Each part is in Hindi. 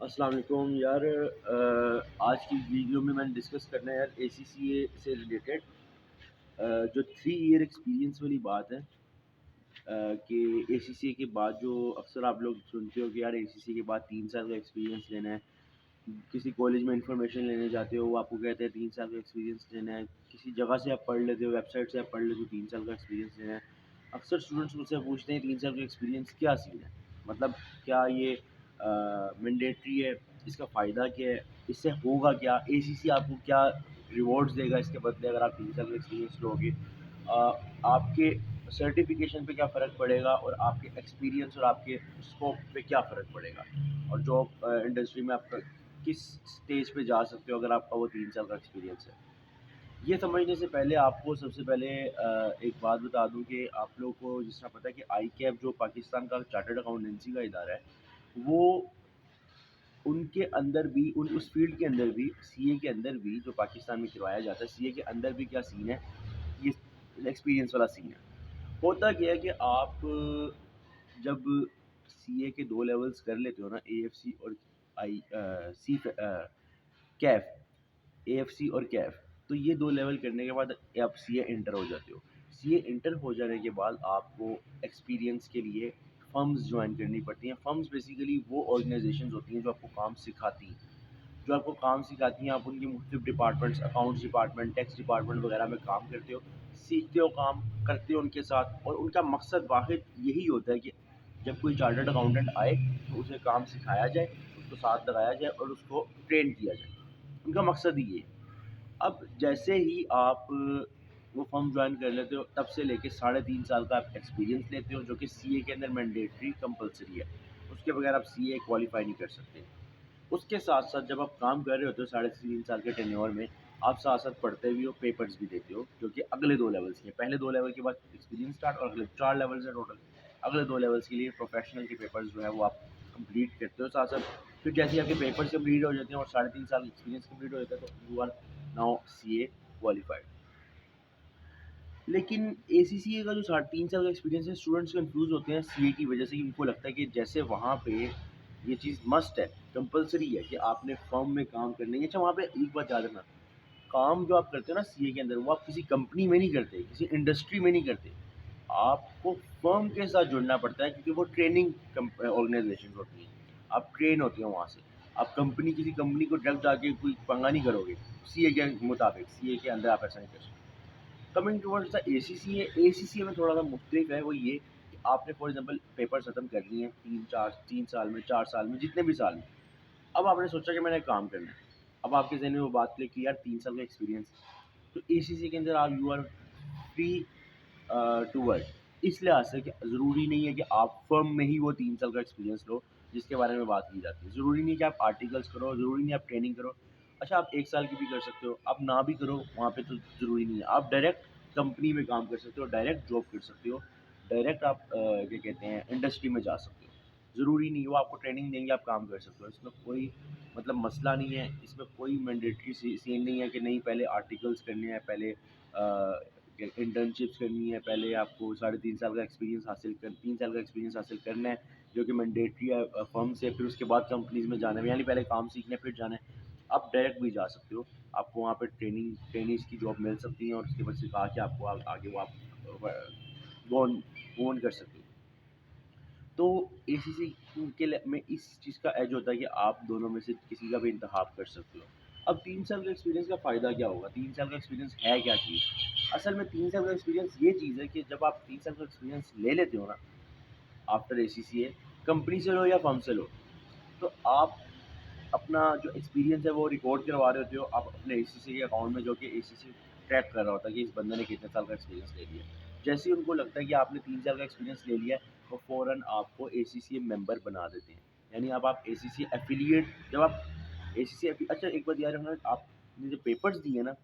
अस्सलाम वालेकुम यार, आज की वीडियो में मैंने डिस्कस करना है यार एसीसीए से रिलेटेड, जो 3 ईयर एक्सपीरियंस वाली बात है। कि एसीसीए के बाद जो अक्सर आप लोग सुनते हो कि यार एसीसीए के बाद 3 साल का एक्सपीरियंस लेना है। किसी कॉलेज में इंफॉर्मेशन लेने जाते हो, वो आपको कहते हैं 3 साल का एक्सपीरियंस लेना है। किसी जगह से आप पढ़ लेते हो, वेबसाइट से आप पढ़ लेते हो 3 साल का एक्सपीरियंस लेना है। अक्सर स्टूडेंट्स मुझसे पूछते हैं 3 साल का एक्सपीरियंस क्या सीन है, मतलब क्या ये मैंडेटरी है, इसका फ़ायदा क्या है, इससे होगा क्या, एसीसी आपको क्या रिवॉर्ड्स देगा इसके बदले अगर आप 3 साल का एक्सपीरियंस लोगे। आपके सर्टिफिकेशन पे क्या फ़र्क पड़ेगा और आपके एक्सपीरियंस और आपके स्कोप पे क्या फ़र्क पड़ेगा, और जॉब इंडस्ट्री में आपका किस स्टेज पे जा सकते हो अगर आपका वो 3 साल का एक्सपीरियंस है। ये समझने से पहले आपको सबसे पहले एक बात बता दूं कि आप लोगों को जिस तरह पता है कि आई कैप जो पाकिस्तान का चार्टर्ड अकाउंटेंसी का इदारा है, वो उनके अंदर भी उस फील्ड के अंदर भी सीए के अंदर भी जो पाकिस्तान में करवाया जाता है, सीए के अंदर भी क्या सीन है, ये एक्सपीरियंस वाला सीन है। होता क्या है कि आप जब सीए के 2 लेवल्स कर लेते हो ना, एएफसी और आई सी कैफ, एएफसी और कैफ, तो ये 2 लेवल करने के बाद आप सीए इंटर हो जाते हो। सीए इंटर हो जाने के बाद आपको एक्सपीरियंस के लिए फर्म्स ज्वाइन करनी पड़ती हैं। फर्म्स बेसिकली वो ऑर्गेनाइजेशंस होती हैं जो आपको काम सिखाती हैं। जो आपको काम सिखाती हैं, आप उनकी मुख्तलिफ departments, accounts department, tax department वगैरह में काम करते हो, सीखते हो, काम करते हो उनके साथ, और उनका मकसद वाहिद यही होता है कि जब कोई चार्टर्ड अकाउंटेंट आए तो उसे काम सिखाया जाए, उसको साथ लगाया जाए और उसको ट्रेन किया जाए। उनका मकसद ही ये है। अब जैसे ही आप वो फर्म ज्वाइन कर लेते हो, तब से लेके 3.5 साल का आप एक्सपीरियंस लेते हो, जो कि सीए के अंदर मैंडेटरी कंपलसरी है। उसके बगैर आप सीए क्वालिफाई नहीं कर सकते। उसके साथ साथ जब आप काम कर रहे होते हो 3.5 साल के टेन्योर में, आप साथ साथ पढ़ते भी हो, पेपर्स भी देते हो, जो कि अगले 2 लेवल्स के, पहले 2 लेवल के बाद एक्सपीरियंस स्टार्ट, और अगले 4 लेवल्स है टोटल। अगले 2 लेवल्स के लिए प्रोफेशनल के पेपर्स जो है वो आप कंप्लीट करते हो साथ साथ। फिर जैसे ही आपके पेपर्स कंप्लीट हो जाते हैं और 3.5 साल एक्सपीरियंस कंप्लीट हो जाता है, तो you are now CA qualified. लेकिन एसीसीए का जो 3.5 साल का एक्सपीरियंस है, स्टूडेंट्स कंफ्यूज होते हैं सीए की वजह से, कि उनको लगता है कि जैसे वहाँ पे ये चीज़ मस्ट है, कंपलसरी है कि आपने फर्म में काम करने है। अच्छा, वहाँ पे एक बात याद रखना, काम जो आप करते हो ना सीए के अंदर, वो आप किसी कंपनी में नहीं करते, किसी इंडस्ट्री में नहीं करते। आपको फर्म के साथ जुड़ना पड़ता है, क्योंकि वो ट्रेनिंग ऑर्गेनाइजेशन होती हैं। आप ट्रेन होते हो वहाँ से। आप किसी कंपनी को डायरेक्ट जाके कोई पंगा नहीं करोगे। सीए के मुताबिक, सीए के अंदर आप ऐसा नहीं कर सकते। Coming towards the ACCA, ACCA में थोड़ा सा मुख्तलिफ है। वो ये कि आपने फॉर एग्जांपल पेपर्स खत्म कर लिए हैं 3 साल में, 4 साल में, जितने भी साल में। अब आपने सोचा कि मैंने काम करना है। अब आपके जहन में वो बात क्लिक की, यार 3 साल का एक्सपीरियंस है, तो एसीसी के अंदर आप you are free to work. इस लिहाज से कि ज़रूरी नहीं है कि आप फर्म में ही वो 3 साल का एक्सपीरियंस लो, जिसके बारे में बात की जाती है। ज़रूरी नहीं कि आप आर्टिकल्स करो, ज़रूरी नहीं आप ट्रेनिंग करो। अच्छा, आप 1 साल की भी कर सकते हो, आप ना भी करो, वहाँ पे तो ज़रूरी नहीं है। आप डायरेक्ट कंपनी में काम कर सकते हो, डायरेक्ट जॉब कर सकते हो, डायरेक्ट आप क्या कहते हैं, इंडस्ट्री में जा सकते हो। ज़रूरी नहीं, वो आपको ट्रेनिंग देंगे, आप काम कर सकते हो। इसमें कोई मतलब मसला नहीं है, इसमें कोई मैंडेटरी सीन नहीं है कि नहीं पहले आर्टिकल्स करने हैं, पहले इंटर्नशिप्स करनी है, पहले आपको 3.5 साल का एक्सपीरियंस हासिल कर 3 साल का एक्सपीरियंस हासिल करना है, जो कि मैंडेटरी है फर्म से। फिर उसके बाद कंपनीज में जाना है, यानी पहले काम सीखना है फिर जाना है। आप डायरेक्ट भी जा सकते हो, आपको वहाँ पर ट्रेनिंग्स की जॉब मिल सकती है, और उसके बाद से कहा कि आपको आगे वो आप गोन गोन कर सकते हो। तो एसीसी के लिए में इस चीज़ का एज होता है कि आप दोनों में से किसी का भी इंतखाब कर सकते हो। अब 3 साल का एक्सपीरियंस का फ़ायदा क्या होगा? 3 साल का एक्सपीरियंस है क्या चीज़? असल में 3 साल का एक्सपीरियंस ये चीज़ है कि जब आप 3 साल का एक्सपीरियंस ले लेते हो ना, आफ्टर एसीसीए, कंपनी से लो या फर्म से लो, तो आप अपना जो एक्सपीरियंस है वो रिकॉर्ड करवा रहे होते हो आप अपने एसीसी के अकाउंट में, जो कि एसीसी ट्रैक कर रहा होता है कि इस बंदे ने कितने साल का एक्सपीरियंस ले लिया। जैसे ही उनको लगता है कि आपने 3 साल का एक्सपीरियंस ले लिया है, वो फ़ौरन आपको एसीसी मेंबर बना देते हैं। यानी अब आप एसीसी एफिलिएट, जब आप एसीसी अच्छा, एक बात याद रखना, आपने जो पेपर्स दिए ना,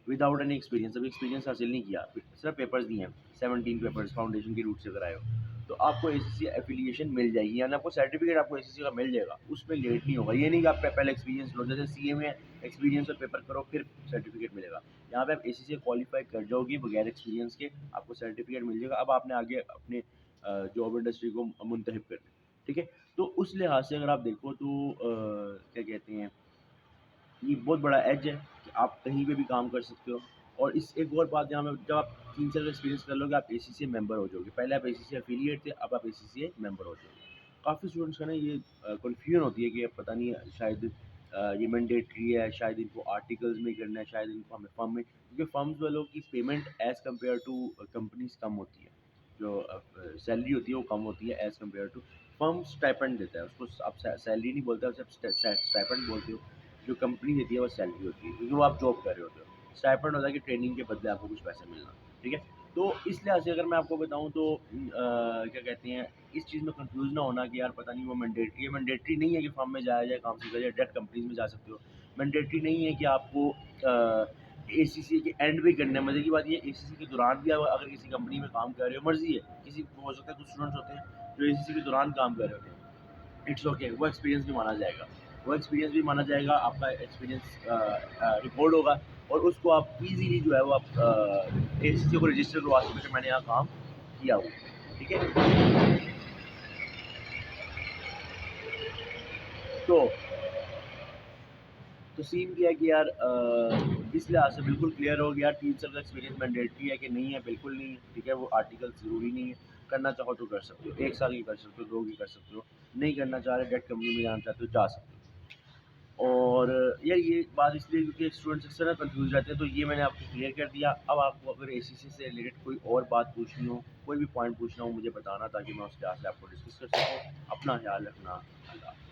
विदाउट एनी एक्सपीरियंस, अभी एक्सपीरियंस हासिल नहीं किया, सिर्फ पेपर्स दिए हैं, 17 पेपर्स फाउंडेशन की रूट से कराए हो, तो आपको एसीसी एफिलिएशन मिल जाएगी, यानी आपको सर्टिफिकेट आपको एसीसी का मिल जाएगा। उसमें लेट नहीं होगा। ये नहीं कि आप पहले एक्सपीरियंस लो, जैसे सीए में एक्सपीरियंस और पेपर करो फिर सर्टिफिकेट मिलेगा। यहाँ पे आप एसीसी क्वालिफाई कर जाओगे बगैर एक्सपीरियंस के, आपको सर्टिफिकेट मिल जाएगा। अब आपने आगे अपने जॉब इंडस्ट्री को मुंतहिब करना है, ठीक है। तो उस लिहाज से अगर आप देखो तो क्या कहते हैं, ये बहुत बड़ा एज है कि आप कहीं पे भी काम कर सकते हो। और इस एक और बात यहाँ पे, जब आप 3 साल का एक्सपीरियंस कर लोगे, आप एसीसीए मेंबर हो जाओगे। पहले आप एसीसीए एफिलिएट थे, अब आप एसीसीए मेंबर हो जाओगे। काफ़ी स्टूडेंट्स का ना ये कन्फ्यूजन होती है कि अब पता नहीं शायद ये मैंडेटरी है, शायद इनको आर्टिकल्स में करना है, शायद इनको हमें फर्म में, क्योंकि फर्म्स वालों की payment as compare to companies कम होती है। जो सैलरी होती है वो कम होती है as compare to, firm stipend देता है उसको, आप सैलरी नहीं बोलते, आप स्टाइपेंड बोलते हो। जो कंपनी देती है वो सैलरी होती है, क्योंकि वो आप जॉब कर रहे होते हो। स्टाइपेंड होता है कि ट्रेनिंग के बदले आपको कुछ पैसा मिलना, ठीक है। तो इस लिहाज से अगर मैं आपको बताऊँ तो क्या कहते हैं, इस चीज़ में कंफ्यूज ना होना कि यार पता नहीं वो मैंडेटरी है। मैंडेटरी नहीं है कि फर्म में जाया जाए, काम सीखा जाए, डायरेक्ट कंपनीज में जा सकते हो। मैंडेटरी नहीं है कि आपको एसीसी के एंड भी करना है। मजे की बात ये, एसीसी के दौरान भी अगर किसी कंपनी में काम कर रहे हो, मर्जी है किसी को, हो सकता है कुछ स्टूडेंट्स होते हैं जो एसीसी के दौरान काम कर रहे होते हैं, इट्स ओके, वो एक्सपीरियंस भी माना जाएगा। वो एक्सपीरियंस भी माना जाएगा, आपका एक्सपीरियंस रिकॉर्ड होगा, और उसको आप इजीली जो है वो आप एसीसी को रजिस्टर करवा सकते हो कि मैंने यहाँ काम किया हुआ, ठीक है। तो सीन क्या है कि यार इस लिहाज से बिल्कुल क्लियर हो गया, 3 साल का एक्सपीरियंस मैंडेटरी है कि नहीं है, बिल्कुल नहीं है, ठीक है। वो आर्टिकल ज़रूरी नहीं है, करना चाहो तो कर सकते हो, 1 साल की कर सकते हो, 2 की कर सकते हो, नहीं करना चाह रहे, डायरेक्ट कंपनी में जाना चाहते हो, जा सकते हो। और यार ये बात इसलिए क्योंकि स्टूडेंट्स अक्सर ना कन्फ्यूज़ रहते हैं, तो ये मैंने आपको क्लियर कर दिया। अब आपको अगर एसीसी से रिलेटेड कोई और बात पूछनी हो, कोई भी पॉइंट पूछना हो, मुझे बताना, ताकि मैं उस लिहाज से आपको डिस्कस कर सकूँ। अपना ख्याल रखना। अल्लाह।